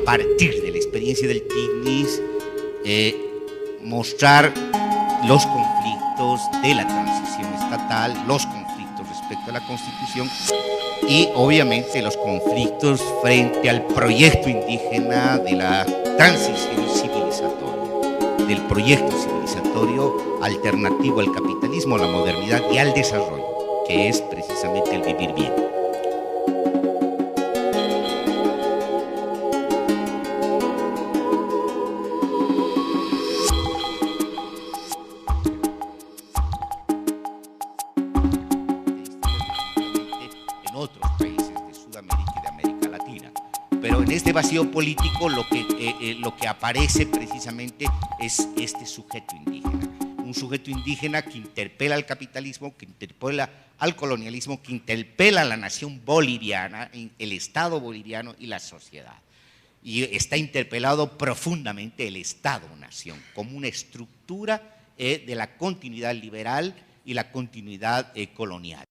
partir de la experiencia del TICNIS, mostrar los conflictos de la transición estatal, los conflictos respecto a la Constitución y obviamente los conflictos frente al proyecto indígena de la transición civilizatoria, del proyecto civilizatorio alternativo al capitalismo, a la modernidad y al desarrollo, que es precisamente el vivir bien. Pero en este vacío político lo que aparece precisamente es este sujeto indígena. Un sujeto indígena que interpela al capitalismo, que interpela al colonialismo, que interpela a la nación boliviana, el Estado boliviano y la sociedad. Y está interpelado profundamente el Estado-nación como una estructura de la continuidad liberal y la continuidad colonial.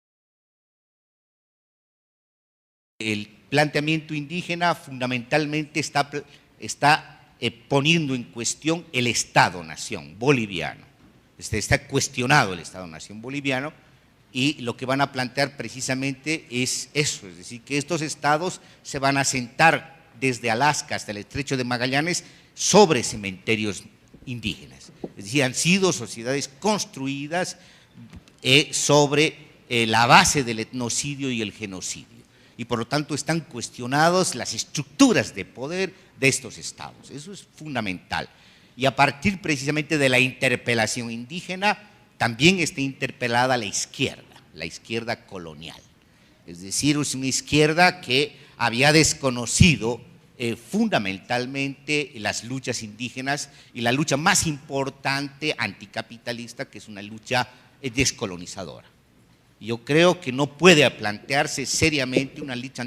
El planteamiento indígena fundamentalmente está poniendo en cuestión el Estado-nación boliviano. Está cuestionado el Estado-nación boliviano y lo que van a plantear precisamente es eso, es decir, que estos estados se van a asentar desde Alaska hasta el Estrecho de Magallanes sobre cementerios indígenas. Es decir, han sido sociedades construidas sobre la base del etnocidio y el genocidio. Y por lo tanto están cuestionadas las estructuras de poder de estos estados. Eso es fundamental. Y a partir precisamente de la interpelación indígena, también está interpelada la izquierda colonial. Es decir, es una izquierda que había desconocido fundamentalmente las luchas indígenas y la lucha más importante anticapitalista, que es una lucha descolonizadora. Yo creo que no puede plantearse seriamente una lucha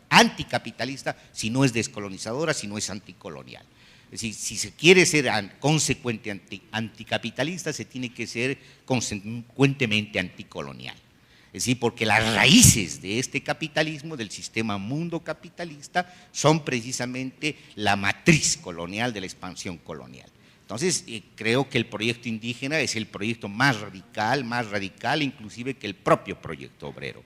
anticapitalista si no es descolonizadora, si no es anticolonial. Es decir, si se quiere ser consecuente anticapitalista, se tiene que ser consecuentemente anticolonial. Es decir, porque las raíces de este capitalismo, del sistema mundo capitalista, son precisamente la matriz colonial de la expansión colonial. Entonces, creo que el proyecto indígena es el proyecto más radical inclusive que el propio proyecto obrero.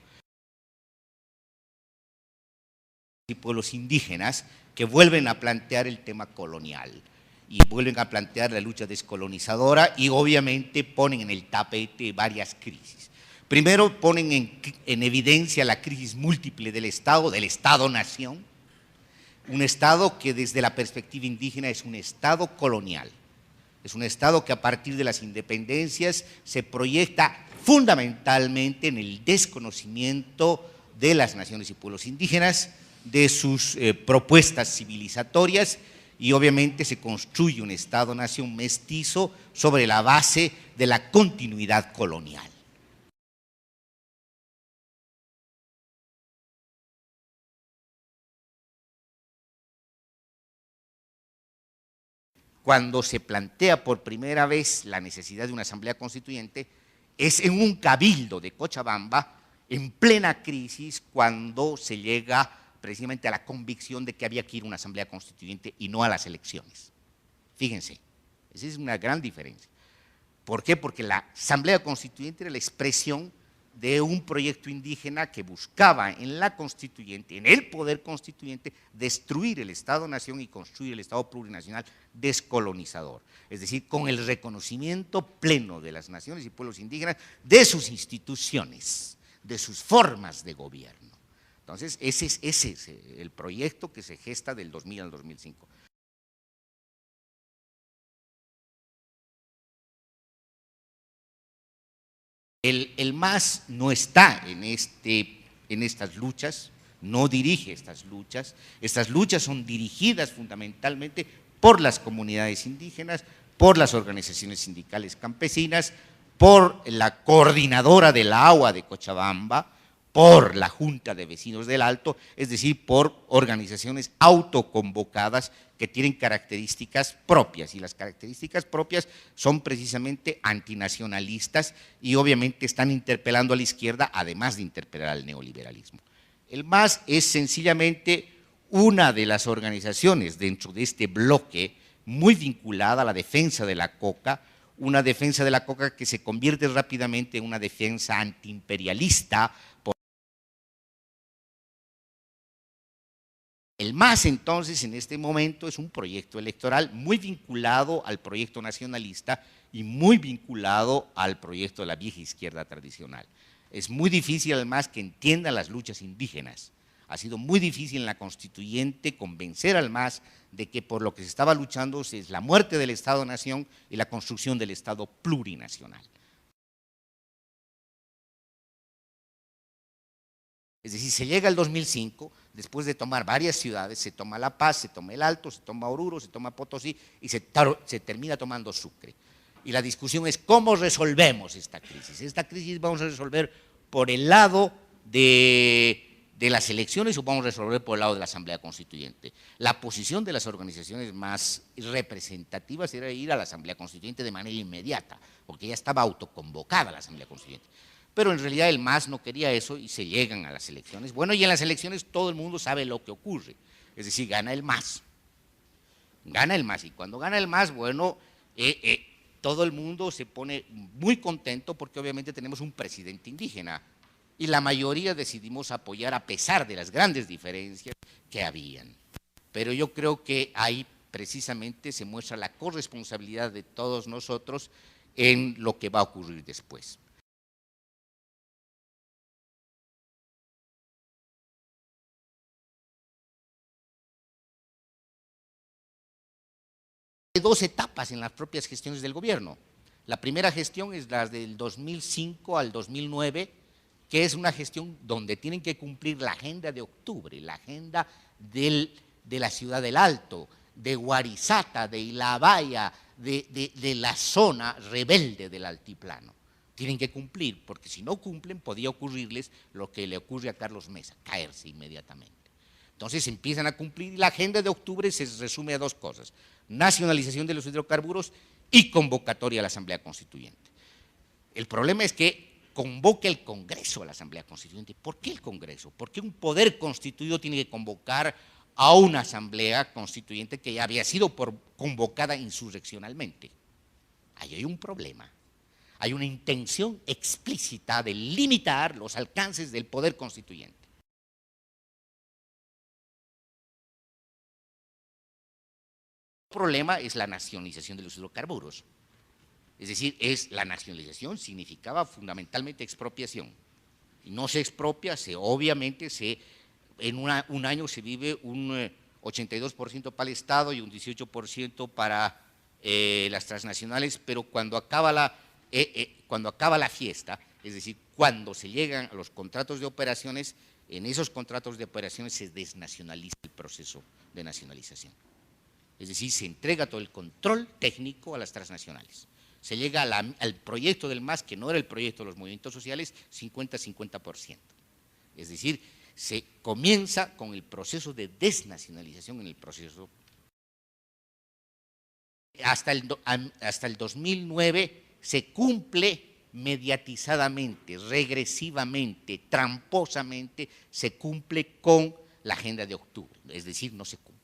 Y pueblos indígenas que vuelven a plantear el tema colonial y vuelven a plantear la lucha descolonizadora y obviamente ponen en el tapete varias crisis. Primero ponen en evidencia la crisis múltiple del Estado-nación, un Estado que desde la perspectiva indígena es un Estado colonial. Es un Estado que a partir de las independencias se proyecta fundamentalmente en el desconocimiento de las naciones y pueblos indígenas, de sus propuestas civilizatorias y obviamente se construye un Estado-nación mestizo sobre la base de la continuidad colonial. Cuando se plantea por primera vez la necesidad de una asamblea constituyente, es en un cabildo de Cochabamba, en plena crisis, cuando se llega precisamente a la convicción de que había que ir a una asamblea constituyente y no a las elecciones. Fíjense, esa es una gran diferencia. ¿Por qué? Porque la asamblea constituyente era la expresión de un proyecto indígena que buscaba en la constituyente, en el poder constituyente, destruir el Estado-nación y construir el Estado plurinacional descolonizador. Es decir, con el reconocimiento pleno de las naciones y pueblos indígenas, de sus instituciones, de sus formas de gobierno. Entonces, ese es el proyecto que se gesta del 2000 al 2005. El MAS no está en estas luchas, no dirige estas luchas son dirigidas fundamentalmente por las comunidades indígenas, por las organizaciones sindicales campesinas, por la coordinadora del agua de Cochabamba, por la Junta de Vecinos del Alto, es decir, por organizaciones autoconvocadas que tienen características propias, y las características propias son precisamente antinacionalistas y obviamente están interpelando a la izquierda, además de interpelar al neoliberalismo. El MAS es sencillamente una de las organizaciones dentro de este bloque muy vinculada a la defensa de la coca, una defensa de la coca que se convierte rápidamente en una defensa antiimperialista. El MAS, entonces, en este momento es un proyecto electoral muy vinculado al proyecto nacionalista y muy vinculado al proyecto de la vieja izquierda tradicional. Es muy difícil, además, que entienda las luchas indígenas. Ha sido muy difícil en la constituyente convencer al MAS de que por lo que se estaba luchando es la muerte del Estado-nación y la construcción del Estado plurinacional. Es decir, se llega al 2005, después de tomar varias ciudades, se toma La Paz, se toma El Alto, se toma Oruro, se toma Potosí y se termina tomando Sucre. Y la discusión es cómo resolvemos esta crisis. Esta crisis vamos a resolver por el lado de las elecciones o vamos a resolver por el lado de la Asamblea Constituyente. La posición de las organizaciones más representativas era ir a la Asamblea Constituyente de manera inmediata, porque ya estaba autoconvocada la Asamblea Constituyente. Pero en realidad el MAS no quería eso y se llegan a las elecciones. Bueno, y en las elecciones todo el mundo sabe lo que ocurre, es decir, gana el MAS. Gana el MAS, y cuando gana el MAS, bueno, todo el mundo se pone muy contento porque obviamente tenemos un presidente indígena y la mayoría decidimos apoyar a pesar de las grandes diferencias que habían. Pero yo creo que ahí precisamente se muestra la corresponsabilidad de todos nosotros en lo que va a ocurrir después. Hay dos etapas en las propias gestiones del gobierno. La primera gestión es la del 2005 al 2009, que es una gestión donde tienen que cumplir la agenda de octubre, la agenda de la Ciudad del Alto, de Huarizata, de Ilabaya, de la zona rebelde del altiplano. Tienen que cumplir, porque si no cumplen podía ocurrirles lo que le ocurre a Carlos Mesa, caerse inmediatamente. Entonces empiezan a cumplir y la agenda de octubre se resume a dos cosas: nacionalización de los hidrocarburos y convocatoria a la Asamblea Constituyente. El problema es que convoca el Congreso a la Asamblea Constituyente. ¿Por qué el Congreso? ¿Por qué un poder constituido tiene que convocar a una Asamblea Constituyente que ya había sido convocada insurreccionalmente? Ahí hay un problema. Hay una intención explícita de limitar los alcances del poder constituyente. El problema es la nacionalización de los hidrocarburos. Es decir, la nacionalización significaba fundamentalmente expropiación. Y no se expropia, obviamente en un año se vive un 82% para el Estado y un 18% para las transnacionales, pero cuando acaba la fiesta, es decir, cuando se llegan a los contratos de operaciones, en esos contratos de operaciones se desnacionaliza el proceso de nacionalización. Es decir, se entrega todo el control técnico a las transnacionales. Se llega al proyecto del MAS, que no era el proyecto de los movimientos sociales, 50-50%. Es decir, se comienza con el proceso de desnacionalización en el proceso. Hasta el 2009 se cumple mediatizadamente, regresivamente, tramposamente, se cumple con la agenda de octubre, es decir, no se cumple.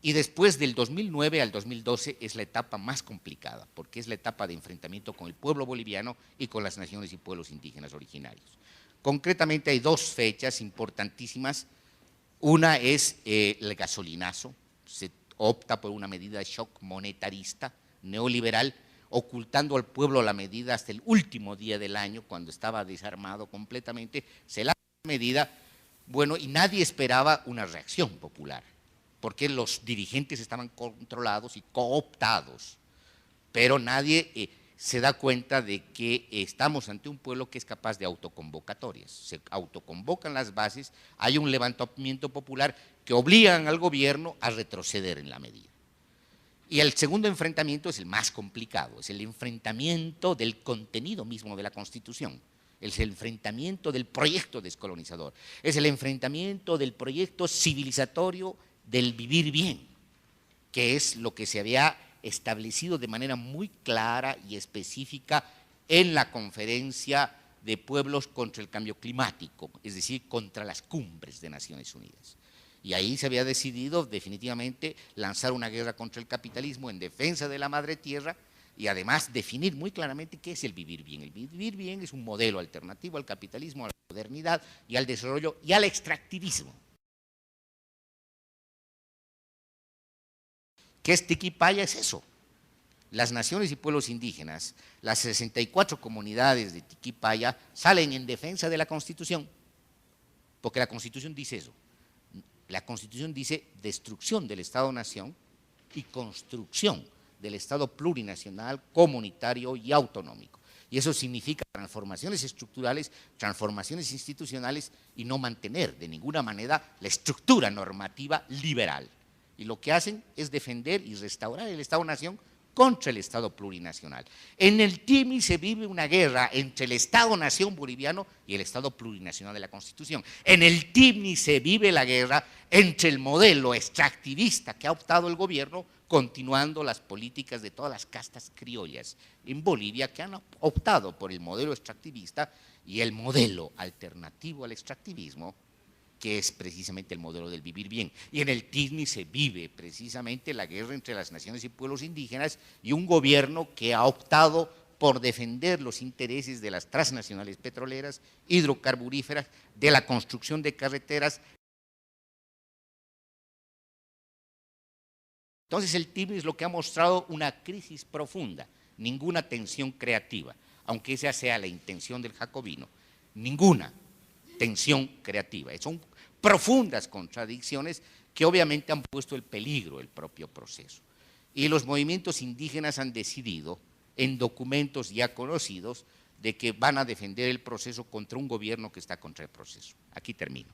Y después del 2009 al 2012 es la etapa más complicada, porque es la etapa de enfrentamiento con el pueblo boliviano y con las naciones y pueblos indígenas originarios. Concretamente hay dos fechas importantísimas. Una es el gasolinazo, se opta por una medida de shock monetarista, neoliberal, ocultando al pueblo la medida hasta el último día del año, cuando estaba desarmado completamente, se lanza la medida, bueno, y nadie esperaba una reacción popular, porque los dirigentes estaban controlados y cooptados, pero nadie se da cuenta de que estamos ante un pueblo que es capaz de autoconvocatorias. Se autoconvocan las bases, hay un levantamiento popular que obligan al gobierno a retroceder en la medida. Y el segundo enfrentamiento es el más complicado, es el enfrentamiento del contenido mismo de la Constitución, es el enfrentamiento del proyecto descolonizador, es el enfrentamiento del proyecto civilizatorio del vivir bien, que es lo que se había establecido de manera muy clara y específica en la Conferencia de Pueblos contra el Cambio Climático, es decir, contra las cumbres de Naciones Unidas. Y ahí se había decidido definitivamente lanzar una guerra contra el capitalismo en defensa de la madre tierra y además definir muy claramente qué es el vivir bien. El vivir bien es un modelo alternativo al capitalismo, a la modernidad y al desarrollo y al extractivismo. ¿Qué es Tiquipaya? Es eso. Las naciones y pueblos indígenas, las 64 comunidades de Tiquipaya salen en defensa de la Constitución, porque la Constitución dice eso. La Constitución dice destrucción del Estado-Nación y construcción del Estado plurinacional, comunitario y autonómico. Y eso significa transformaciones estructurales, transformaciones institucionales y no mantener de ninguna manera la estructura normativa liberal. Y lo que hacen es defender y restaurar el Estado-Nación contra el Estado plurinacional. En el TIMI se vive una guerra entre el Estado-Nación boliviano y el Estado plurinacional de la Constitución. En el TIMI se vive la guerra entre el modelo extractivista que ha optado el gobierno, continuando las políticas de todas las castas criollas en Bolivia que han optado por el modelo extractivista y el modelo alternativo al extractivismo, que es precisamente el modelo del vivir bien. Y en el TIMI se vive precisamente la guerra entre las naciones y pueblos indígenas y un gobierno que ha optado por defender los intereses de las transnacionales petroleras, hidrocarburíferas, de la construcción de carreteras. Entonces el TIMI es lo que ha mostrado una crisis profunda, ninguna tensión creativa, aunque esa sea la intención del jacobino, ninguna tensión creativa. Son profundas contradicciones que obviamente han puesto en peligro el propio proceso. Y los movimientos indígenas han decidido, en documentos ya conocidos, de que van a defender el proceso contra un gobierno que está contra el proceso. Aquí termino.